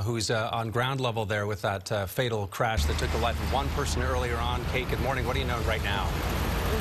Who's on ground level there with that fatal crash that took the life of one person earlier on. Kate, good morning. What do you know right now?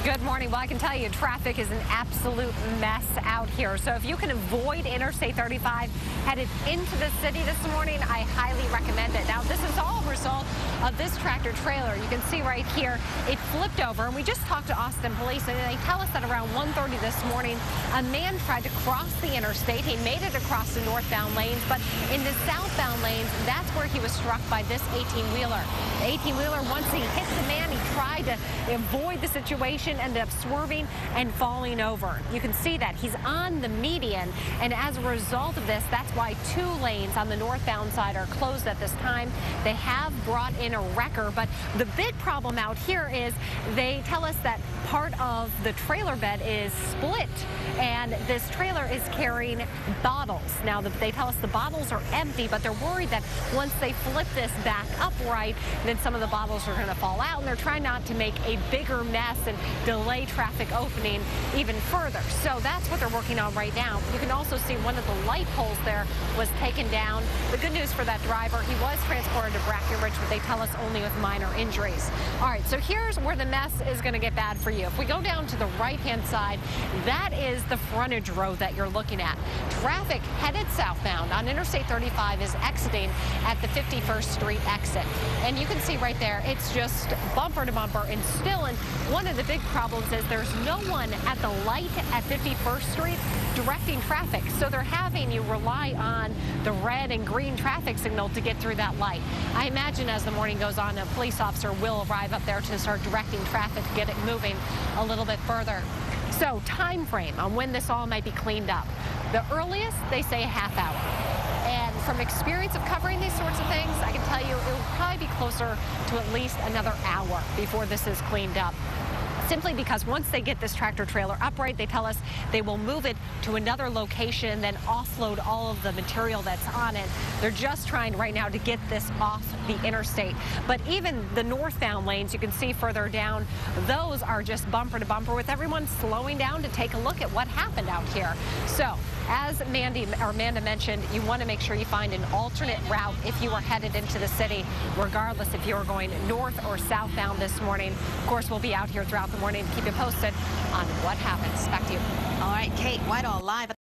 Good morning. Well, I can tell you traffic is an absolute mess out here. So if you can avoid Interstate 35 headed into the city this morning, I highly recommend it. Now, this is all a result of this tractor trailer. You can see right here, it flipped over. And we just talked to Austin police, and they tell us that around 1:30 this morning, a man tried to cross the interstate. He made it across the northbound lanes, but in the southbound lanes, that's where he was struck by this 18-wheeler. The 18-wheeler, once he hit the man, he tried to avoid the situation, ended up swerving and falling over. You can see that he's on the median, and as a result of this, that's why 2 lanes on the northbound side are closed at this time. They have brought in a wrecker, but the big problem out here is they tell us that part of the trailer bed is split, and this trailer is carrying bottles. Now, they tell us the bottles are empty, but they're worried that once they flip this back upright, then some of the bottles are going to fall out, and they're trying not to make a bigger mess and delay traffic opening even further. So that's what they're working on right now. You can also see one of the light poles there was taken down. The good news for that driver, he was transported to Brackenridge, but they tell us only with minor injuries. All right, so here's where the mess is going to get bad for you. If we go down to the right-hand side, that is the frontage road that you're looking at. Traffic headed southbound on Interstate 35 is exiting at the 51st Street exit. And you can see right there, it's just bumper to bumper and still. And one of the big problems is there's no one at the light at 51st Street directing traffic. So they're having you rely on the red and green traffic signal to get through that light. I imagine as the morning goes on, a police officer will arrive up there to start directing traffic to get it moving a little bit further. So time frame on when this all might be cleaned up. The earliest, they say a half hour. And from experience of covering these sorts of things, I can tell you it will probably be closer to at least another hour before this is cleaned up. Simply because once they get this tractor trailer upright, they tell us they will move it to another location, then offload all of the material that's on it. They're just trying right now to get this off the interstate. But even the northbound lanes, you can see further down, those are just bumper to bumper with everyone slowing down to take a look at what happened out here. So as Amanda mentioned, you want to make sure you find an alternate route if you are headed into the city, regardless if you are going north or southbound this morning. Of course, we'll be out here throughout the morning to keep you posted on what happens. Back to you. All right, Kate Whitehall live.